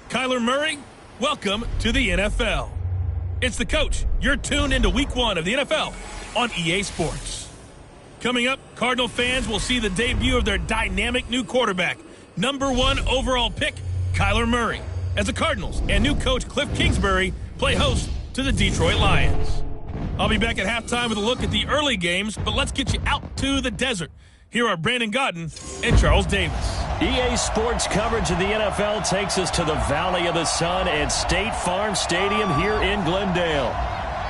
Kyler Murray, welcome to the NFL. It's the coach. You're tuned into Week 1 of the NFL on EA Sports. Coming up, Cardinal fans will see the debut of their dynamic new quarterback, number 1 overall pick, Kyler Murray, as the Cardinals and new coach Cliff Kingsbury play host to the Detroit Lions. I'll be back at halftime with a look at the early games, but let's get you out to the desert. Here are Brandon Godden and Charles Davis. EA Sports coverage of the NFL takes us to the Valley of the Sun at State Farm Stadium here in Glendale.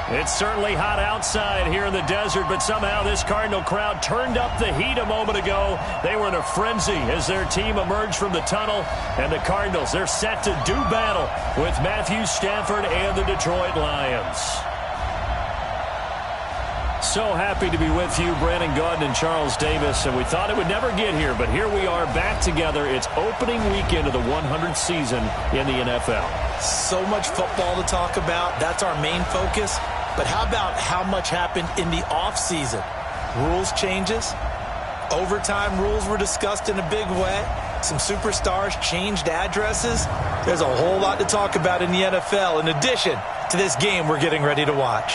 It's certainly hot outside here in the desert, but somehow this Cardinal crowd turned up the heat a moment ago. They were in a frenzy as their team emerged from the tunnel, and the Cardinals, they're set to do battle with Matthew Stafford and the Detroit Lions. So happy to be with you, Brandon Gaudin and Charles Davis, and we thought it would never get here, but here we are back together. It's opening weekend of the 100th season in the NFL. So much football to talk about. That's our main focus. But how about how much happened in the offseason? Rules changes. Overtime rules were discussed in a big way. Some superstars changed addresses. There's a whole lot to talk about in the NFL in addition to this game we're getting ready to watch.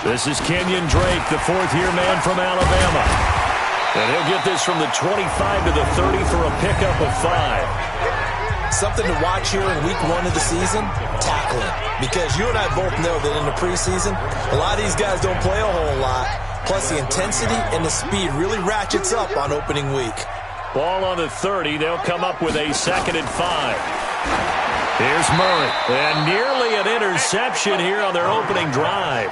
This is Kenyon Drake, the fourth-year man from Alabama. And he'll get this from the 25 to the 30 for a pickup of 5. Something to watch here in week 1 of the season, tackling. Because you and I both know that in the preseason, a lot of these guys don't play a whole lot. Plus the intensity and the speed really ratchets up on opening week. Ball on the 30. They'll come up with a 2nd and 5. Here's Murray. And nearly an interception here on their opening drive.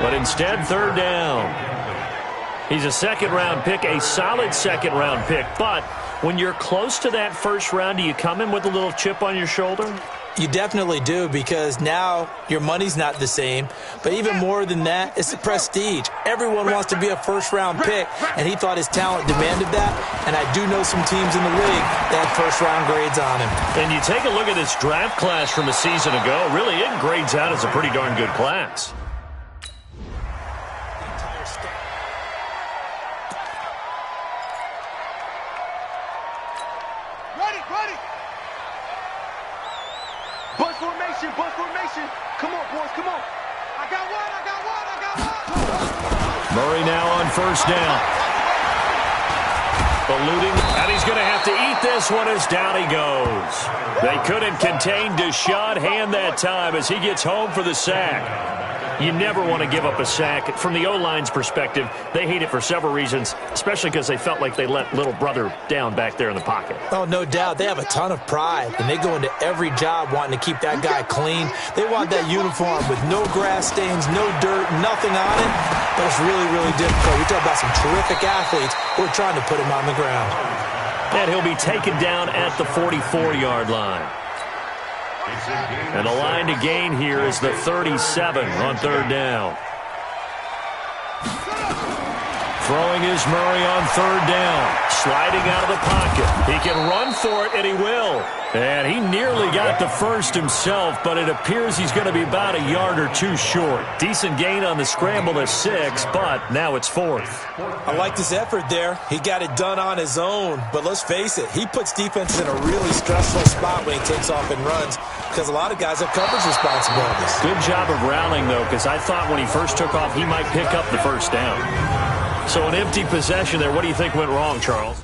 But instead, 3rd down. He's a second-round pick, a solid second-round pick. But when you're close to that first round, do you come in with a little chip on your shoulder? You definitely do, because now your money's not the same. But even more than that, it's the prestige. Everyone wants to be a first-round pick, and he thought his talent demanded that. And I do know some teams in the league that had first-round grades on him. And you take a look at this draft class from a season ago, really it grades out as a pretty darn good class. Bus formation. Come on, boys, come on. I got one. Murray now on 1st down. Eluding, and he's going to have to eat this one as down he goes. They couldn't contain Deshaun Hand that time as he gets home for the sack. You never want to give up a sack. From the O-line's perspective, they hate it for several reasons, especially because they felt like they let little brother down back there in the pocket. Oh, no doubt. They have a ton of pride, and they go into every job wanting to keep that guy clean. They want that uniform with no grass stains, no dirt, nothing on it. But it's really, really difficult. We talk about some terrific athletes who are trying to put him on the ground. And he'll be taken down at the 44-yard line. And the line to gain here is the 37 on 3rd down. Throwing is Murray on 3rd down. Sliding out of the pocket. He can run for it, and he will. And he nearly got the first himself, but it appears he's going to be about a yard or 2 short. Decent gain on the scramble to 6, but now it's 4th. I like his effort there. He got it done on his own, but let's face it, he puts defenses in a really stressful spot when he takes off and runs because a lot of guys have coverage responsibilities. Good job of rallying, though, because I thought when he first took off, he might pick up the 1st down. So an empty possession there. What do you think went wrong, Charles?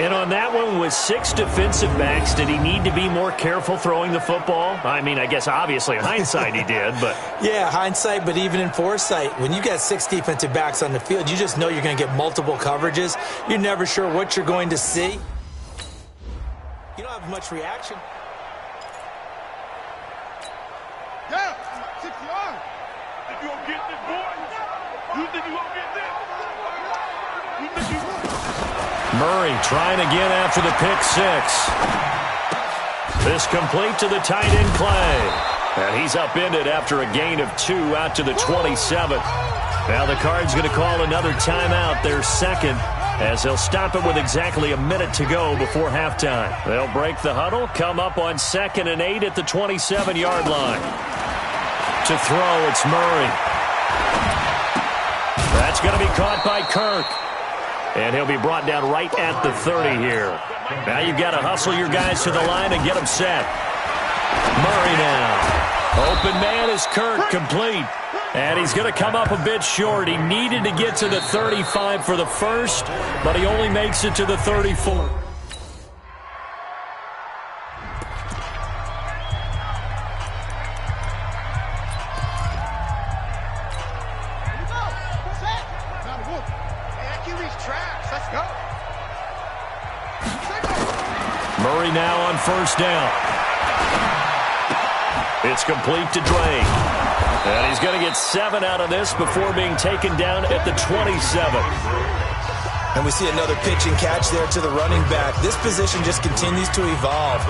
And on that one, with 6 defensive backs, did he need to be more careful throwing the football? I mean, I guess obviously in hindsight he did, but... Yeah, hindsight, but even in foresight, when you got 6 defensive backs on the field, you just know you're going to get multiple coverages. You're never sure what you're going to see. You don't have much reaction. Yeah, 6 yards. Think you gonna get this, boy? You think you gonna get this? You think you will? Murray trying again after the pick 6. This complete to the tight end Clay. And he's upended after a gain of 2 out to the 27. Now the Cards going to call another timeout, their second, as they'll stop it with exactly a minute to go before halftime. They'll break the huddle, come up on 2nd and 8 at the 27-yard line. To throw, it's Murray. That's going to be caught by Kirk. And he'll be brought down right at the 30 here. Now you've got to hustle your guys to the line and get them set. Murray now. Open man is Kirk, complete. And he's going to come up a bit short. He needed to get to the 35 for the first, but he only makes it to the 34. Murray now on 1st down. It's complete to Drake. And he's going to get 7 out of this before being taken down at the 27. And we see another pitch and catch there to the running back. This position just continues to evolve.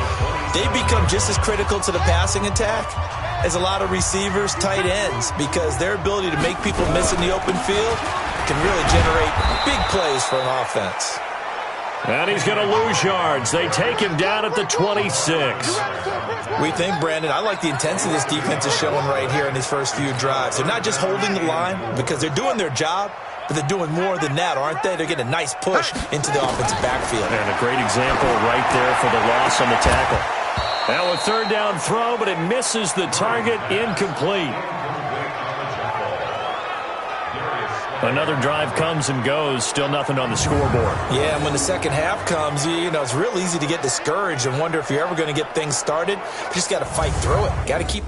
They become just as critical to the passing attack as a lot of receivers, tight ends, because their ability to make people miss in the open field can really generate big plays for an offense. And he's going to lose yards. They take him down at the 26. We think, Brandon, I like the intensity this defense is showing right here in these first few drives. They're not just holding the line because they're doing their job, but they're doing more than that, aren't they? They're getting a nice push into the offensive backfield. And a great example right there for the loss on the tackle. Now a 3rd down throw, but it misses the target, incomplete. Another drive comes and goes, still nothing on the scoreboard. Yeah, and when the second half comes, you know, it's real easy to get discouraged and wonder if you're ever going to get things started. You just got to fight through it. Got to keep...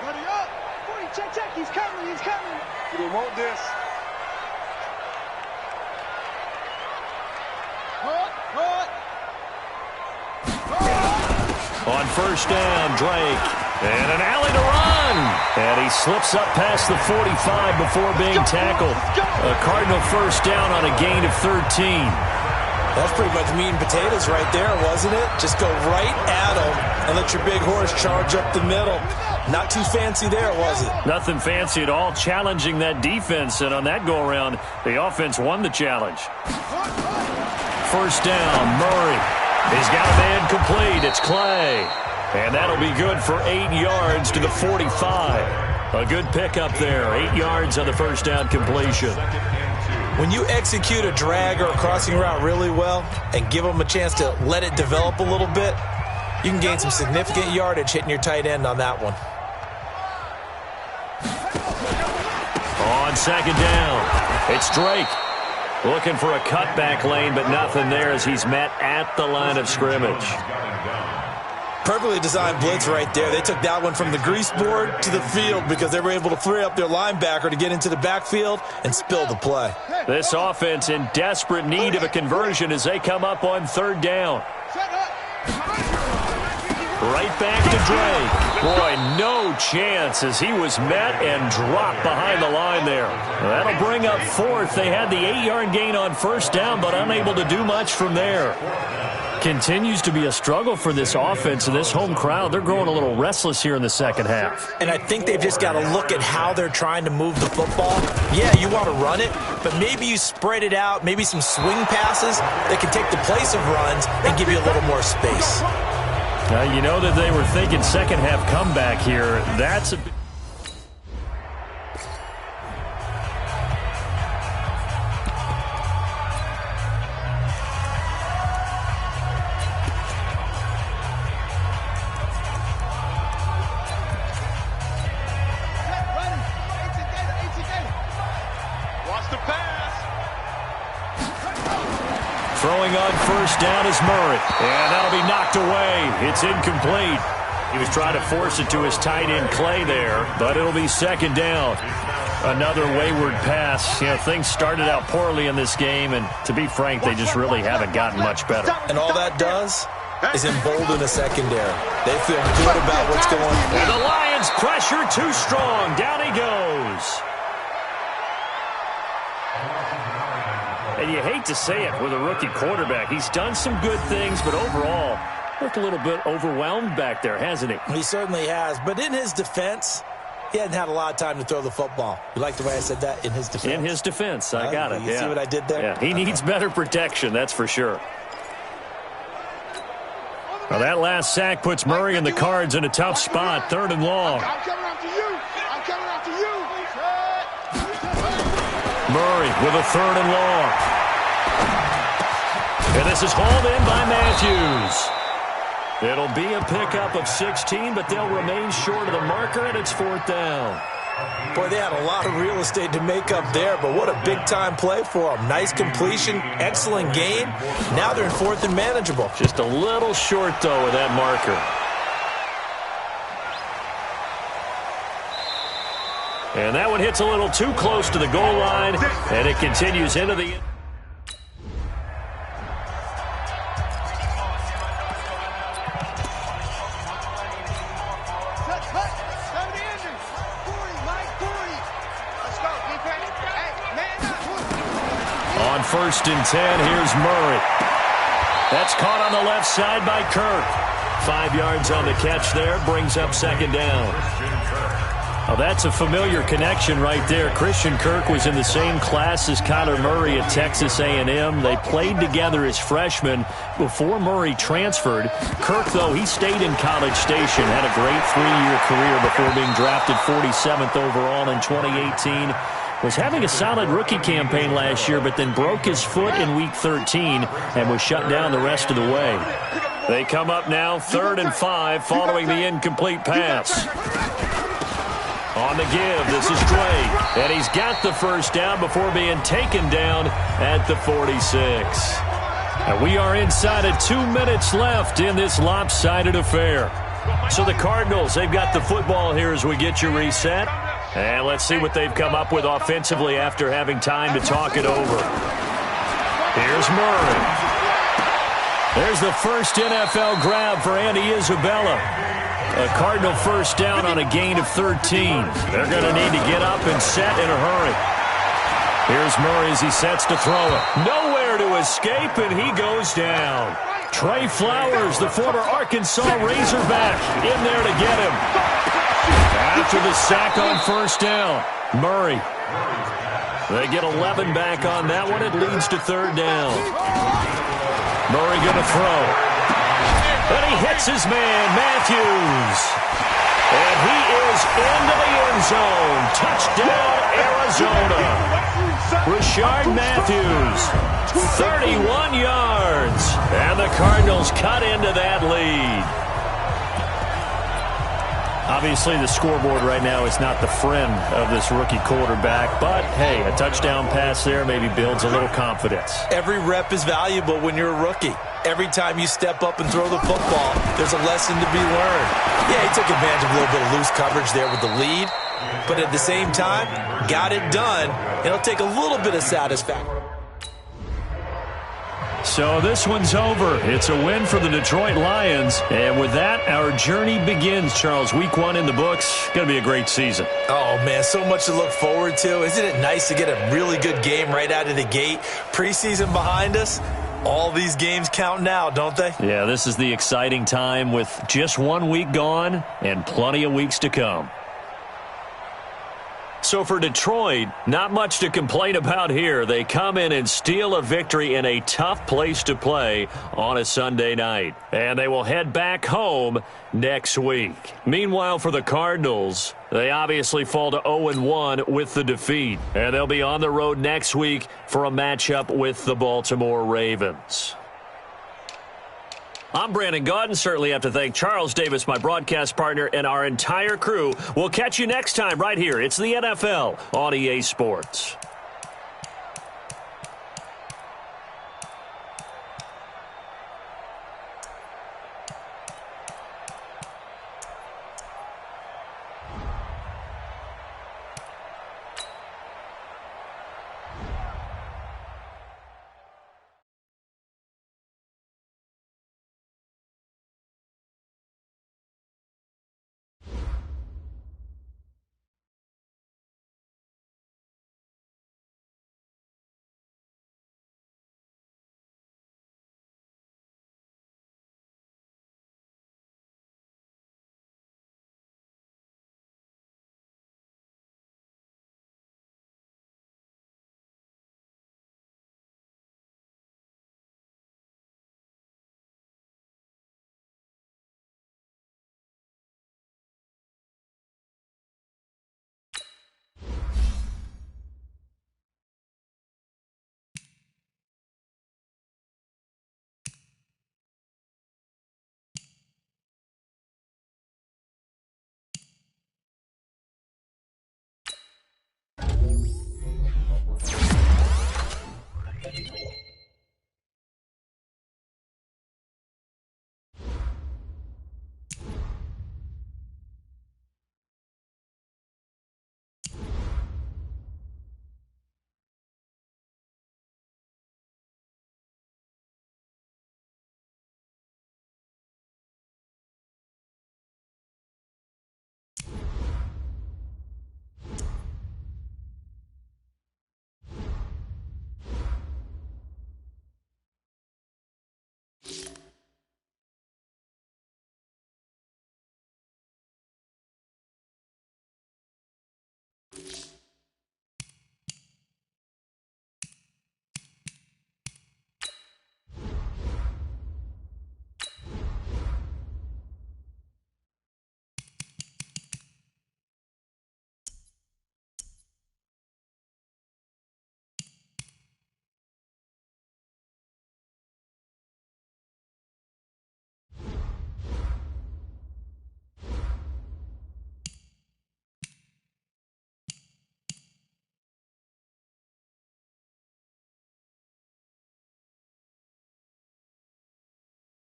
Buddy up. 40, check. He's coming. You didn't want this. On 1st down, Drake. And an alley to run. And he slips up past the 45 before being tackled. A Cardinal 1st down on a gain of 13. That's pretty much meat and potatoes right there, wasn't it? Just go right at him and let your big horse charge up the middle. Not too fancy there, was it? Nothing fancy at all, challenging that defense. And on that go-around, the offense won the challenge. 1st down, Murray. He's got a man complete. It's Clay. And that'll be good for 8 yards to the 45. A good pickup there. 8 yards on the 1st down completion. When you execute a drag or a crossing route really well and give them a chance to let it develop a little bit, you can gain some significant yardage hitting your tight end on that one. On 2nd down, it's Drake. Looking for a cutback lane, but nothing there as he's met at the line of scrimmage. Perfectly designed blitz right there. They took that one from the grease board to the field because they were able to free up their linebacker to get into the backfield and spill the play. This offense in desperate need of a conversion as they come up on 3rd down. Right back to Drake. Boy, no chance as he was met and dropped behind the line there. That'll bring up 4th. They had the 8-yard gain on 1st down, but unable to do much from there. Continues to be a struggle for this offense and this home crowd. They're growing a little restless here in the second half. And I think they've just got to look at how they're trying to move the football. Yeah, you want to run it, but maybe you spread it out, maybe some swing passes that can take the place of runs and give you a little more space. You know that they were thinking second half comeback here. That's a... Throwing on first down is Murray. And that'll be knocked away. It's incomplete. He was trying to force it to his tight end Clay there, but it'll be second down. Another wayward pass. You know, things started out poorly in this game, and to be frank, they just really haven't gotten much better. And all that does is embolden the secondary. They feel good about what's going on. And the Lions pressure too strong. Down he goes. And you hate to say it with a rookie quarterback. He's done some good things, but overall, looked a little bit overwhelmed back there, hasn't he? He certainly has. But in his defense, he hadn't had a lot of time to throw the football. You like the way I said that? In his defense? In his defense. I got it. You see what I did there? Yeah, he needs better protection, that's for sure. Well, that last sack puts Murray and the Cards in a tough spot, 3rd and long. I'm coming after you. I'm coming after you. Murray with a 3rd and long. And this is hauled in by Matthews. It'll be a pickup of 16, but they'll remain short of the marker, and it's 4th down. Boy, they had a lot of real estate to make up there, but what a big-time play for them. Nice completion, excellent game. Now they're in 4th and manageable. Just a little short, though, of that marker. And that one hits a little too close to the goal line, and it continues into the... On 1st and 10, here's Murray. That's caught on the left side by Kirk. 5 yards on the catch there, brings up 2nd down. Well, that's a familiar connection right there. Christian Kirk was in the same class as Kyler Murray at Texas A&M. They played together as freshmen before Murray transferred. Kirk, though, he stayed in College Station, had a great 3-year career before being drafted 47th overall in 2018. Was having a solid rookie campaign last year, but then broke his foot in Week 13 and was shut down the rest of the way. They come up now, 3rd and 5, following the incomplete pass. On the give, this is Dre, and he's got the first down before being taken down at the 46. And we are inside of 2 minutes left in this lopsided affair. So the Cardinals, they've got the football here as we get you reset. And let's see what they've come up with offensively after having time to talk it over. Here's Murray. There's the first NFL grab for Andy Isabella. A Cardinal first down on a gain of 13. They're going to need to get up and set in a hurry. Here's Murray as he sets to throw it. Nowhere to escape, and he goes down. Trey Flowers, the former Arkansas Razorback, in there to get him. After the sack on first down, Murray. They get 11 back on that one. It leads to 3rd down. Murray going to throw. And he hits his man, Matthews. And he is into the end zone. Touchdown, Arizona. Rashard Matthews, 31 yards. And the Cardinals cut into that lead. Obviously, the scoreboard right now is not the friend of this rookie quarterback, but, hey, a touchdown pass there maybe builds a little confidence. Every rep is valuable when you're a rookie. Every time you step up and throw the football, there's a lesson to be learned. Yeah, he took advantage of a little bit of loose coverage there with the lead, but at the same time, got it done. It'll take a little bit of satisfaction. So this one's over. It's a win for the Detroit Lions. And with that, our journey begins, Charles. Week 1 in the books. Going to be a great season. Oh, man, so much to look forward to. Isn't it nice to get a really good game right out of the gate? Preseason behind us. All these games count now, don't they? Yeah, this is the exciting time with just 1 week gone and plenty of weeks to come. So for Detroit, not much to complain about here. They come in and steal a victory in a tough place to play on a Sunday night. And they will head back home next week. Meanwhile, for the Cardinals, they obviously fall to 0-1 with the defeat. And they'll be on the road next week for a matchup with the Baltimore Ravens. I'm Brandon Gaudin. Certainly have to thank Charles Davis, my broadcast partner, and our entire crew. We'll catch you next time right here. It's the NFL on EA Sports.